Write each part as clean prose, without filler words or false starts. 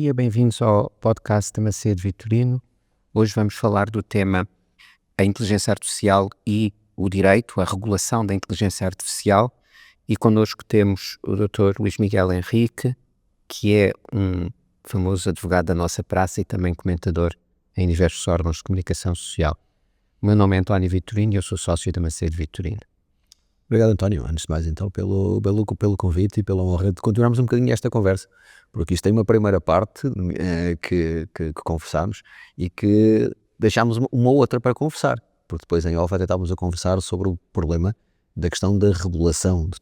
dia, bem-vindos ao podcast da Macedo Vitorino. Hoje vamos falar do tema a inteligência artificial e o direito, a regulação da inteligência artificial, e connosco temos o Dr. Luís Miguel Henrique, que é um famoso advogado da nossa praça e também comentador em diversos órgãos de comunicação social. O meu nome é António Vitorino e eu sou sócio da Macedo Vitorino. Obrigado, António, antes de mais então pelo convite e pela honra de continuarmos um bocadinho esta conversa, porque isto tem uma primeira parte que conversámos e que deixámos uma outra para conversar, porque depois em off até estávamos a conversar sobre o problema da questão da regulação de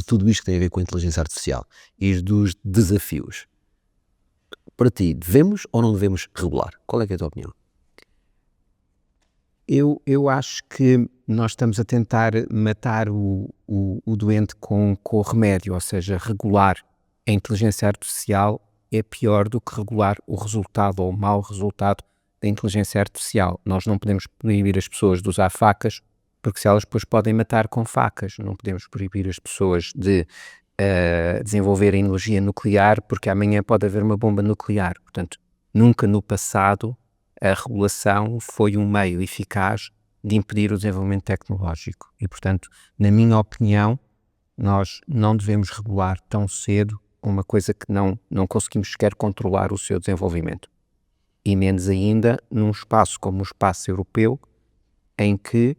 tudo isto que tem a ver com a inteligência artificial e dos desafios. Para ti, devemos ou não devemos regular? Qual é que é a tua opinião? Eu acho que nós estamos a tentar matar o doente com o remédio, ou seja, regular a inteligência artificial é pior do que regular o resultado ou o mau resultado da inteligência artificial. Nós não podemos proibir as pessoas de usar facas, porque se elas depois podem matar com facas. Não podemos proibir as pessoas de desenvolverem energia nuclear, porque amanhã pode haver uma bomba nuclear. Portanto, nunca no passado a regulação foi um meio eficaz de impedir o desenvolvimento tecnológico e, portanto, na minha opinião, nós não devemos regular tão cedo uma coisa que não conseguimos sequer controlar o seu desenvolvimento. E menos ainda num espaço como o espaço europeu, em que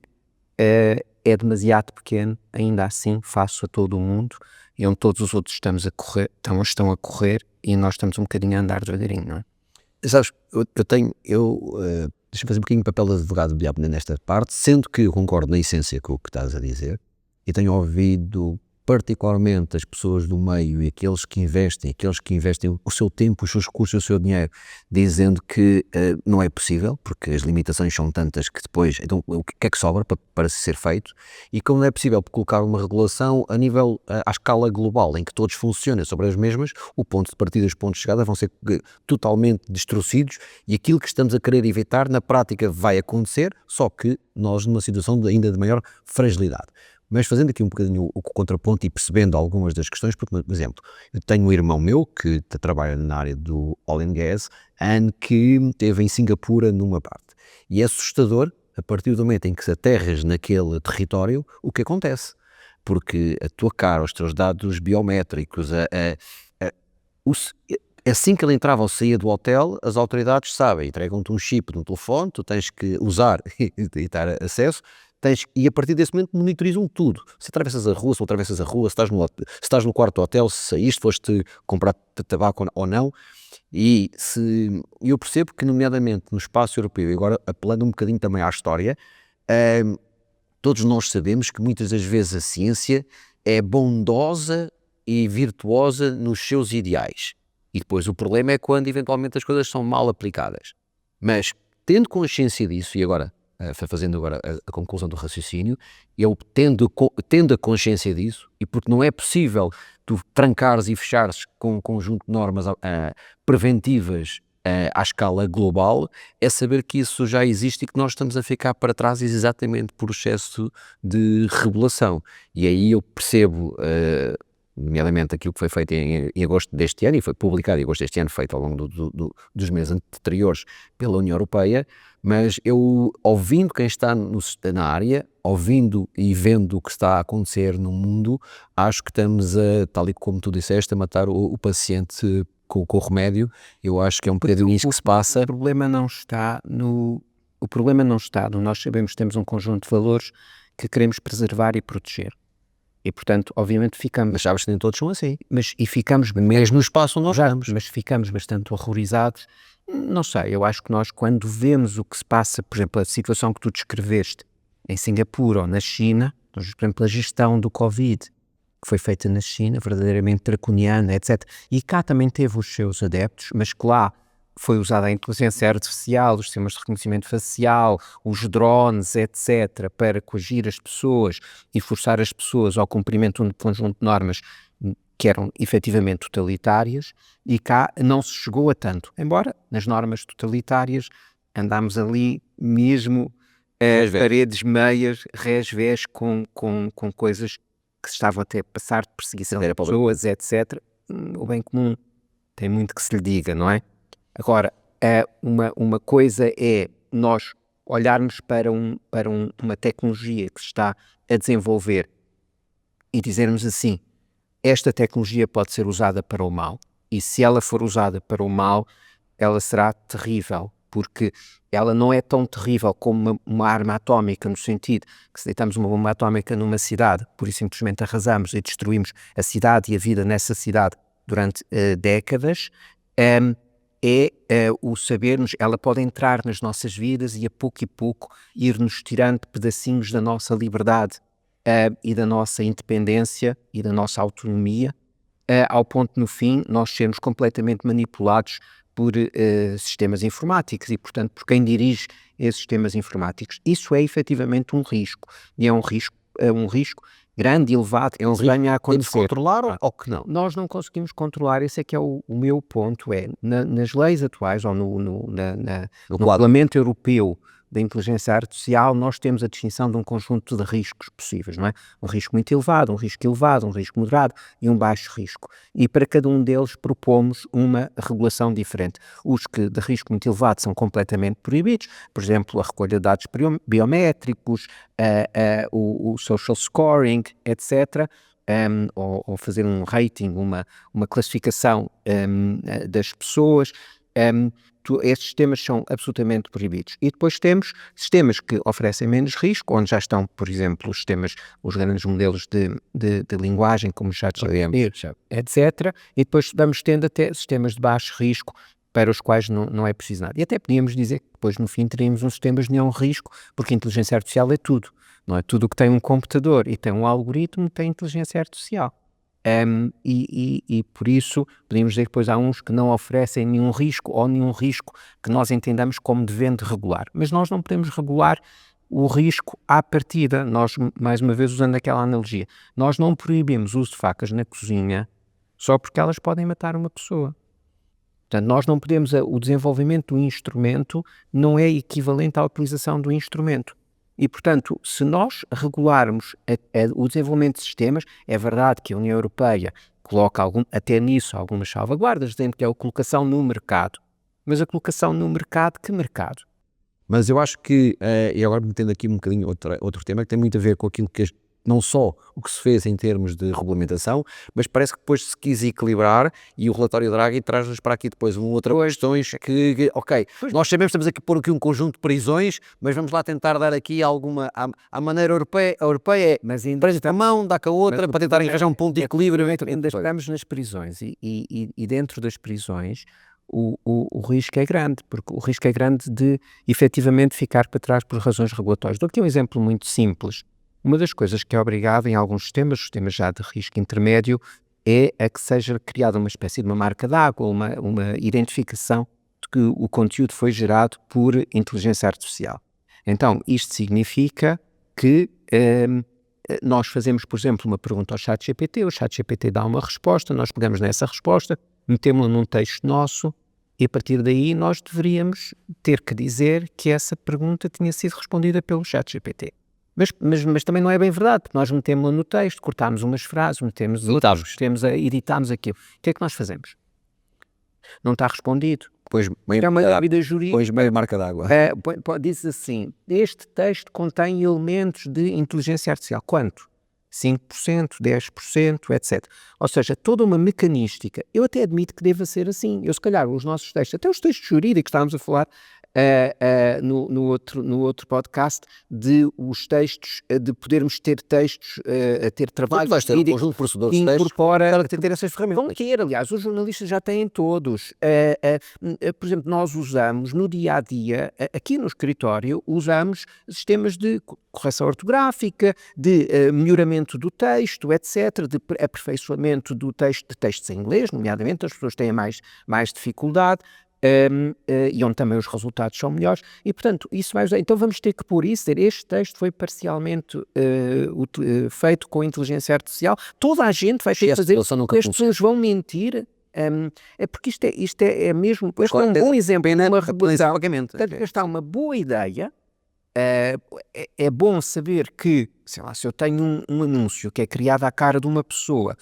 é demasiado pequeno, ainda assim, face a todo o mundo, e onde todos os outros estão a correr e nós estamos um bocadinho a andar devagarinho, não é? Sabes, deixa-me fazer um bocadinho de papel de advogado do diabo nesta parte, sendo que eu concordo na essência com o que estás a dizer e tenho ouvido particularmente as pessoas do meio e aqueles que investem o seu tempo, os seus recursos, o seu dinheiro, dizendo que não é possível, porque as limitações são tantas que depois, então o que é que sobra para ser feito, e como não é possível colocar uma regulação a nível, à escala global, em que todos funcionem sobre as mesmas, o ponto de partida e os pontos de chegada vão ser totalmente destruídos e aquilo que estamos a querer evitar na prática vai acontecer, só que nós numa situação ainda de maior fragilidade. Mas fazendo aqui um bocadinho o contraponto e percebendo algumas das questões, porque, por exemplo, eu tenho um irmão meu que trabalha na área do oil and gas, que esteve em Singapura numa parte. E é assustador, a partir do momento em que aterras naquele território, o que acontece. Porque a tua cara, os teus dados biométricos, assim que ele entrava ou saía do hotel, as autoridades sabem, entregam-te um chip no telefone, tu tens que usar e ter acesso, e a partir desse momento monitorizam tudo. Se atravessas a rua, se não atravessas a rua, se estás no quarto do hotel, se saíste, foste comprar tabaco ou não. E eu percebo que, nomeadamente no espaço europeu, e agora apelando um bocadinho também à história, todos nós sabemos que muitas das vezes a ciência é bondosa e virtuosa nos seus ideais. E depois o problema é quando eventualmente as coisas são mal aplicadas. Mas tendo consciência disso, e agora fazendo agora a conclusão do raciocínio, eu tendo a consciência disso, e porque não é possível tu trancares e fechares com um conjunto de normas preventivas à escala global, é saber que isso já existe e que nós estamos a ficar para trás exatamente por excesso de regulação. E aí eu percebo, nomeadamente aquilo que foi feito em agosto deste ano, e foi publicado em agosto deste ano, feito ao longo dos meses anteriores pela União Europeia, mas eu, ouvindo quem está na área, ouvindo e vendo o que está a acontecer no mundo, acho que estamos tal e como tu disseste, a matar o paciente com o remédio. Eu acho que é um bocadinho isso que se passa. O problema não está no nós sabemos que temos um conjunto de valores que queremos preservar e proteger. E, portanto, obviamente ficamos... Mas sabes que nem todos são assim. Ficamos... Mesmo no espaço onde nós estamos. Mas ficamos bastante horrorizados. Não sei, eu acho que nós, quando vemos o que se passa, por exemplo, a situação que tu descreveste em Singapura ou na China, por exemplo, a gestão do Covid, que foi feita na China, verdadeiramente draconiana, etc. E cá também teve os seus adeptos, mas que lá foi usada a inteligência artificial, os sistemas de reconhecimento facial, os drones, etc., para coagir as pessoas e forçar as pessoas ao cumprimento de um conjunto de normas que eram efetivamente totalitárias, e cá não se chegou a tanto. Embora nas normas totalitárias andámos ali mesmo paredes meias, resvés com coisas que estavam até a passar de perseguição de pessoas, etc. O bem comum tem muito que se lhe diga, não é? Agora, uma coisa é nós olharmos para uma tecnologia que se está a desenvolver e dizermos assim, esta tecnologia pode ser usada para o mal, e se ela for usada para o mal, ela será terrível, porque ela não é tão terrível como uma arma atómica, no sentido que se deitamos uma bomba atómica numa cidade, por isso simplesmente arrasamos e destruímos a cidade e a vida nessa cidade durante décadas, o sabermos, ela pode entrar nas nossas vidas e pouco ir-nos tirando pedacinhos da nossa liberdade e da nossa independência e da nossa autonomia, ao ponto no fim nós sermos completamente manipulados por sistemas informáticos e, portanto, por quem dirige esses sistemas informáticos. Isso é efetivamente um risco, e é um risco grande e elevado que venha a acontecer. Controlar ou que não? Nós não conseguimos controlar, esse é que é o meu ponto, nas leis atuais ou no Regulamento Europeu da Inteligência Artificial, nós temos a distinção de um conjunto de riscos possíveis, não é? Um risco muito elevado, um risco moderado e um baixo risco. E para cada um deles propomos uma regulação diferente. Os que de risco muito elevado são completamente proibidos, por exemplo, a recolha de dados biométricos, o social scoring, etc., ou fazer um rating, uma classificação das pessoas. Estes sistemas são absolutamente proibidos. E depois temos sistemas que oferecem menos risco, onde já estão, por exemplo, os grandes modelos de linguagem, como ChatGPT, etc. E depois vamos tendo até sistemas de baixo risco, para os quais não é preciso nada. E até podíamos dizer que depois, no fim, teríamos uns sistemas de nenhum risco, porque a inteligência artificial é tudo. Não é? Tudo o que tem um computador e tem um algoritmo tem inteligência artificial. E por isso podemos dizer que depois há uns que não oferecem nenhum risco ou nenhum risco que nós entendamos como devendo regular. Mas nós não podemos regular o risco à partida. Nós, mais uma vez, usando aquela analogia, nós não proibimos o uso de facas na cozinha só porque elas podem matar uma pessoa. Portanto, nós não podemos, o desenvolvimento do instrumento não é equivalente à utilização do instrumento. E, portanto, se nós regularmos o desenvolvimento de sistemas, é verdade que a União Europeia coloca até nisso algumas salvaguardas, dizendo que é a colocação no mercado. Mas a colocação no mercado, que mercado? Mas eu acho que, e agora metendo aqui um bocadinho outro tema, que tem muito a ver com aquilo que não só o que se fez em termos de regulamentação, mas parece que depois se quis equilibrar e o relatório Draghi traz-nos para aqui depois uma outra questões que, ok, nós sabemos que estamos aqui a pôr aqui um conjunto de prisões, mas vamos lá tentar dar aqui alguma, à maneira europeia, mas ainda a mão, dá com a outra, para tentar arranjar um ponto de equilíbrio. Ainda estamos nas prisões e dentro das prisões o risco é grande, porque o risco é grande de efetivamente ficar para trás por razões regulatórias. Dou aqui um exemplo muito simples. Uma das coisas que é obrigada em alguns sistemas já de risco intermédio, é a que seja criada uma espécie de uma marca d'água, uma identificação de que o conteúdo foi gerado por inteligência artificial. Então, isto significa que nós fazemos, por exemplo, uma pergunta ao ChatGPT, o ChatGPT dá uma resposta, nós pegamos nessa resposta, metemos-la num texto nosso, e a partir daí nós deveríamos ter que dizer que essa pergunta tinha sido respondida pelo ChatGPT. Mas também não é bem verdade, porque nós metemos-la no texto, cortámos umas frases, editámos aquilo. O que é que nós fazemos? Não está respondido. É uma dúvida jurídica. Pois meio marca d'água. Diz assim, este texto contém elementos de inteligência artificial. Quanto? 5%, 10%, etc. Ou seja, toda uma mecanística. Eu até admito que deva ser assim. Se calhar, os nossos textos, até os textos jurídicos, estávamos a falar no outro podcast, de os textos, de podermos ter textos, ter trabalho vais ter um conjunto de processadores de textos para ter essas ferramentas. Vão ter, aliás, os jornalistas já têm todos. Por exemplo, nós usamos no dia-a-dia, aqui no escritório, usamos sistemas de correção ortográfica, de melhoramento do texto, etc., de aperfeiçoamento de textos em inglês, nomeadamente, as pessoas têm mais dificuldade. E onde também os resultados são melhores, e portanto isso vai ajudar. Então vamos ter que pôr isso, dizer, este texto foi parcialmente feito com inteligência artificial, toda a gente vai ter que fazer, as pessoas vão mentir, é porque isto é mesmo, este é um bom exemplo, uma regulação. Portanto, esta é uma boa ideia. É bom saber que, sei lá, se eu tenho um anúncio que é criado à cara de uma pessoa,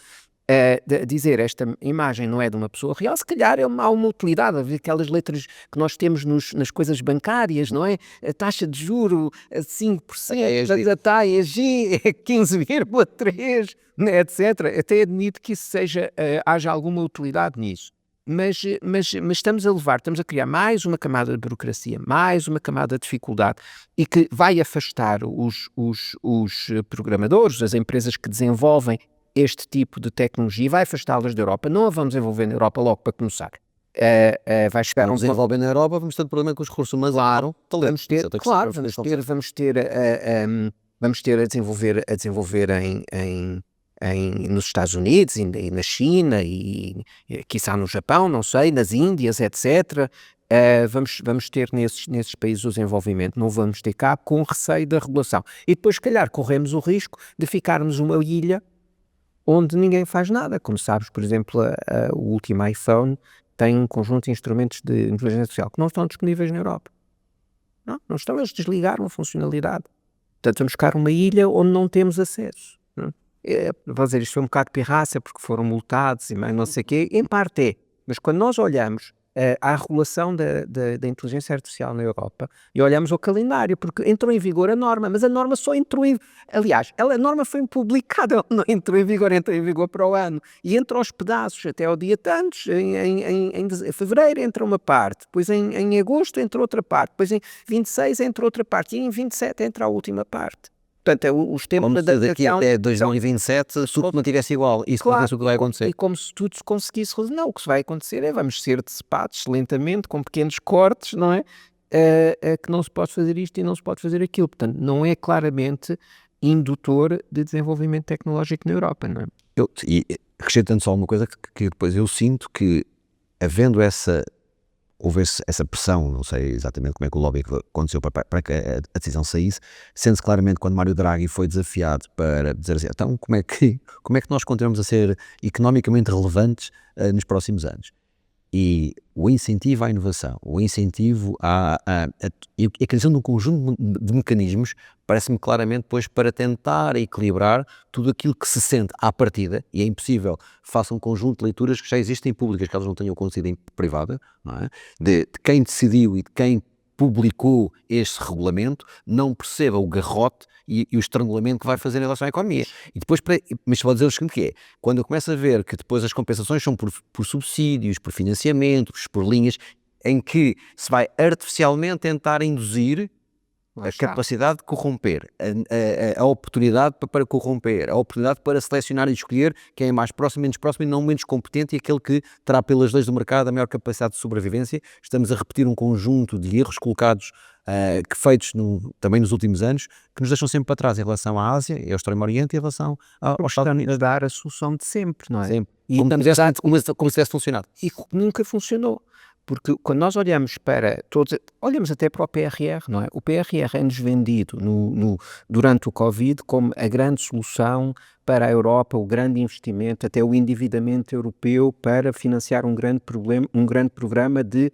dizer esta imagem não é de uma pessoa real, se calhar há uma utilidade, aquelas letras que nós temos nas coisas bancárias, não é? A taxa de juro a 5%, a taxa G é 15,3%, né, etc. Até admito que isso haja alguma utilidade nisso. Mas estamos a criar mais uma camada de burocracia, mais uma camada de dificuldade e que vai afastar os programadores, as empresas que desenvolvem este tipo de tecnologia, vai afastá-las da Europa. Não a vamos desenvolver na Europa logo para começar. Vai chegar Vamos desenvolver na Europa, vamos ter problema com os recursos humanos. Claro, vamos ter a desenvolver nos Estados Unidos e na China e quiçá no Japão, não sei, nas Índias, etc. Vamos ter nesses países o desenvolvimento, não vamos ter cá com receio da regulação. E depois, se calhar, corremos o risco de ficarmos uma ilha onde ninguém faz nada. Como sabes, por exemplo, o último iPhone tem um conjunto de instrumentos de inteligência artificial que não estão disponíveis na Europa. Não estão, eles desligaram a funcionalidade. Portanto, vamos ficar uma ilha onde não temos acesso. Vou dizer, isto foi um bocado pirraça porque foram multados e mais não sei o quê, em parte é, mas quando nós olhamos à regulação da inteligência artificial na Europa e olhamos ao calendário, porque entrou em vigor a norma, mas a norma só entrou aliás, a norma foi publicada, ela não entrou em vigor para o ano, e entra aos pedaços até ao dia tantos, em fevereiro entra uma parte, depois em agosto entra outra parte, depois em 26 entra outra parte, e em 27 entra a última parte. Portanto, os tempos como se daqui até 2027 se tudo mantivesse igual. Isso claro, não é o que vai acontecer. E como se tudo se conseguisse resolver. Não, o que vai acontecer é vamos ser decepados lentamente, com pequenos cortes, não é? Que não se pode fazer isto e não se pode fazer aquilo. Portanto, não é claramente indutor de desenvolvimento tecnológico na Europa, não é? E acrescentando só uma coisa que depois eu sinto que, havendo houvesse essa pressão, não sei exatamente como é que o lobby aconteceu para que a decisão saísse, sendo-se claramente quando Mário Draghi foi desafiado para dizer assim, então como é que nós continuamos a ser economicamente relevantes nos próximos anos? E o incentivo à inovação, o incentivo a criação de um conjunto de mecanismos, parece-me claramente depois para tentar equilibrar tudo aquilo que se sente à partida, e é impossível, faça um conjunto de leituras que já existem públicas, que elas não tenham acontecido em privada, não é? De quem decidiu e de quem publicou este regulamento, não perceba o garrote e o estrangulamento que vai fazer em relação à economia. E depois, mas vou dizer o seguinte que é, quando eu começo a ver que depois as compensações são por subsídios, por financiamentos, por linhas, em que se vai artificialmente tentar induzir a capacidade de corromper, a oportunidade para corromper, a oportunidade para selecionar e escolher quem é mais próximo, menos próximo e não menos competente, e aquele que terá pelas leis do mercado a maior capacidade de sobrevivência. Estamos a repetir um conjunto de erros colocados, feitos também nos últimos anos, que nos deixam sempre para trás em relação à Ásia e ao Extremo Oriente e em relação aos Estados Unidos. A dar a solução de sempre, não é? Sempre. Como se tivesse funcionado. E nunca funcionou. Porque quando nós olhamos olhamos até para o PRR, não é? O PRR é-nos vendido durante o Covid como a grande solução para a Europa, o grande investimento, até o endividamento europeu para financiar um grande programa de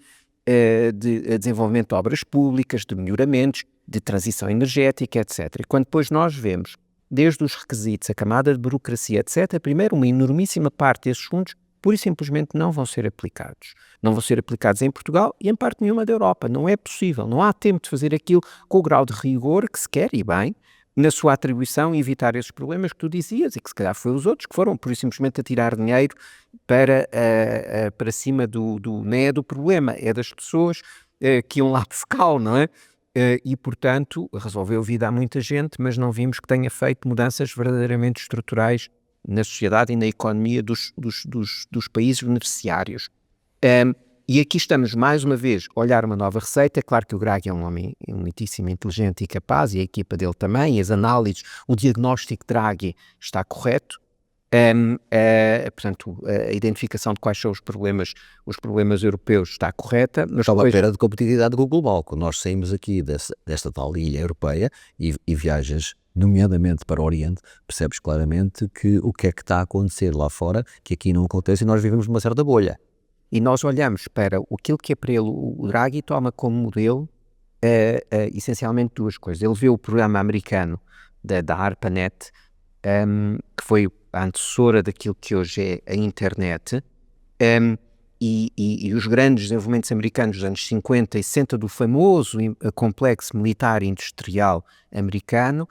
desenvolvimento de obras públicas, de melhoramentos, de transição energética, etc. E quando depois nós vemos, desde os requisitos, a camada de burocracia, etc., primeiro uma enormíssima parte desses fundos pura e simplesmente não vão ser aplicados. Não vão ser aplicados em Portugal e em parte nenhuma da Europa. Não é possível, não há tempo de fazer aquilo com o grau de rigor que se quer, e bem, na sua atribuição e evitar esses problemas que tu dizias, e que se calhar foi os outros que foram pura e simplesmente a tirar dinheiro para cima não é do problema, é das pessoas que iam lá buscar, não é? E, portanto, resolveu a vida a muita gente, mas não vimos que tenha feito mudanças verdadeiramente estruturais na sociedade e na economia dos países beneficiários. E aqui estamos, mais uma vez, a olhar uma nova receita. É claro que o Draghi é um homem muitíssimo inteligente e capaz, e a equipa dele também, as análises, o diagnóstico de Draghi está correto. Portanto, a identificação de quais são os problemas europeus está correta. Mas está a perda de competitividade global. Quando nós saímos aqui desta tal ilha europeia e viajas nomeadamente para o Oriente, percebes claramente que o que é que está a acontecer lá fora, que aqui não acontece, e nós vivemos numa certa bolha. E nós olhamos para aquilo que é para ele o Draghi toma como modelo essencialmente duas coisas. Ele vê o programa americano da ARPANET, que foi a antecessora daquilo que hoje é a internet, e os grandes desenvolvimentos americanos dos anos 50 e 60 do famoso complexo militar e industrial americano,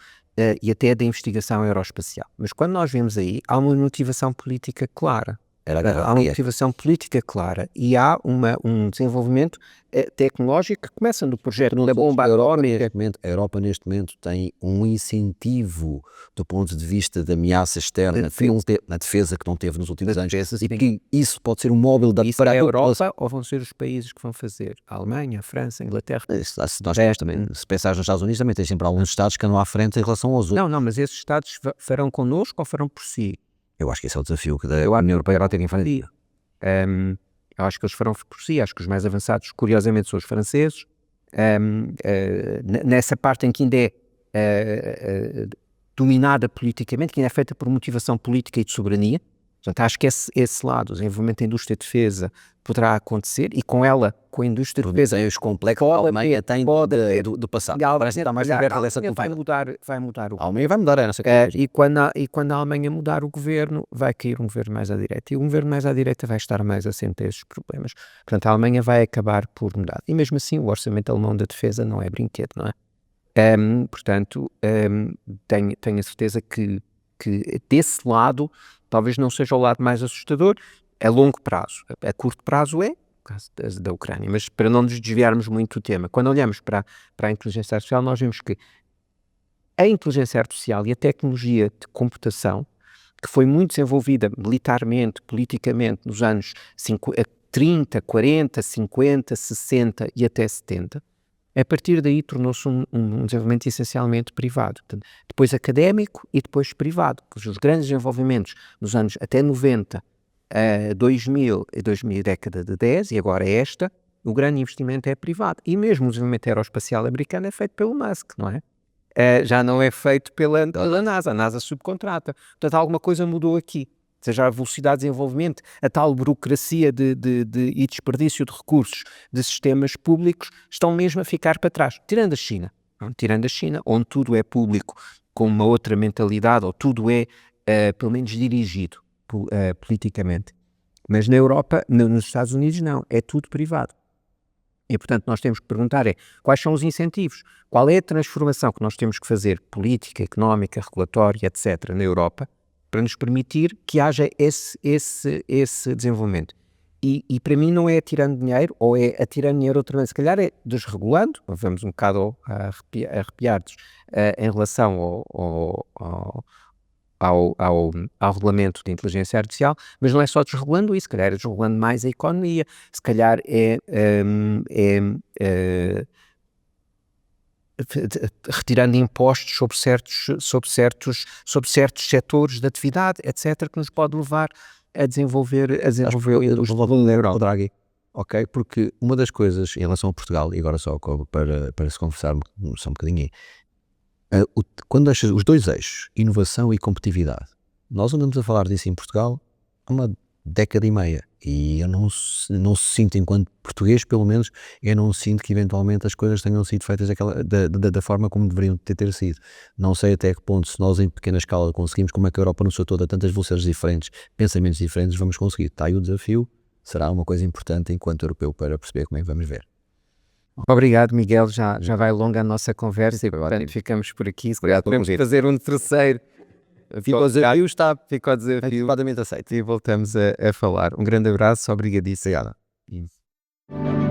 e até da investigação aeroespacial. Mas quando nós vemos aí, há uma motivação política clara. Há uma motivação política clara e há um desenvolvimento tecnológico que começa no projeto da bomba atómica. A Europa neste momento tem um incentivo do ponto de vista da ameaça externa na defesa que não teve nos últimos anos, e que isso pode ser um móvel da para a Europa, ou vão ser os países que vão fazer? A Alemanha, a França, a Inglaterra? Se pensares nos Estados Unidos, também tens sempre alguns estados que andam à frente em relação aos outros. Não, mas esses estados farão connosco ou farão por si? Eu acho que esse é o desafio que a União Europeia vai ter que enfrentar. Eu acho que eles farão por si, acho que os mais avançados, curiosamente, são os franceses. Nessa parte em que ainda é dominada politicamente, que ainda é feita por motivação política e de soberania. Portanto, acho que esse lado, o desenvolvimento da indústria de defesa, poderá acontecer, e com ela, com a indústria de defesa, os complexos a Alemanha tem do passado. Parece que está mais aberta dessa cultura. Vai mudar a Alemanha vai mudar nessa e quando a Alemanha mudar o governo, vai cair um governo mais à direita, e o governo mais à direita vai estar mais assente a esses problemas. Portanto, a Alemanha vai acabar por mudar. E mesmo assim, o orçamento alemão da defesa não é brinquedo, não é? Portanto, tenho a certeza que desse lado talvez não seja o lado mais assustador a longo prazo. A curto prazo é o caso da Ucrânia, mas para não nos desviarmos muito do tema, quando olhamos para a inteligência artificial, nós vemos que a inteligência artificial e a tecnologia de computação, que foi muito desenvolvida militarmente, politicamente, nos anos 30, 40, 50, 60 e até 70, a partir daí tornou-se um desenvolvimento essencialmente privado. Portanto, depois académico e depois privado. Os grandes desenvolvimentos nos anos até 90, 2000, década de 10 e agora esta, o grande investimento é privado. E mesmo o desenvolvimento aeroespacial americano é feito pelo Musk, não é? Já não é feito pela NASA. A NASA subcontrata. Portanto, alguma coisa mudou aqui. Seja a velocidade de desenvolvimento, a tal burocracia e desperdício de recursos de sistemas públicos estão mesmo a ficar para trás. Tirando a China, onde tudo é público com uma outra mentalidade, ou tudo é, pelo menos, dirigido politicamente. Mas na Europa, nos Estados Unidos, não. É tudo privado. E, portanto, nós temos que perguntar quais são os incentivos? Qual é a transformação que nós temos que fazer, política, económica, regulatória, etc., na Europa, para nos permitir que haja esse desenvolvimento. E para mim não é atirando dinheiro, ou é atirando dinheiro outra vez, se calhar é desregulando, vamos um bocado a arrepiar-nos em relação ao regulamento de inteligência artificial, mas não é só desregulando isso, se calhar é desregulando mais a economia, se calhar retirando impostos sobre certos setores de atividade, etc., que nos pode levar a desenvolver os valores da Europa. Draghi, ok? Porque uma das coisas em relação a Portugal, e agora só para se conversar só um bocadinho, quando deixas os dois eixos, inovação e competitividade, nós andamos a falar disso em Portugal há uma década e meia, e eu não sinto, enquanto português pelo menos, eu não sinto que eventualmente as coisas tenham sido feitas da forma como deveriam ter sido. Não sei até que ponto, se nós em pequena escala conseguimos, como é que a Europa no seu todo, a tantas velocidades diferentes, pensamentos diferentes, vamos conseguir. Está aí o desafio, será uma coisa importante enquanto europeu para perceber como é que vamos ver. Obrigado, Miguel, já vai longa a nossa conversa, e portanto ficamos por aqui. Obrigado, podemos fazer um terceiro. Ficou o desafio, está Ficou o desafio. antecipadamente aceito. E voltamos a falar. Um grande abraço, obrigadíssimo. Obrigado.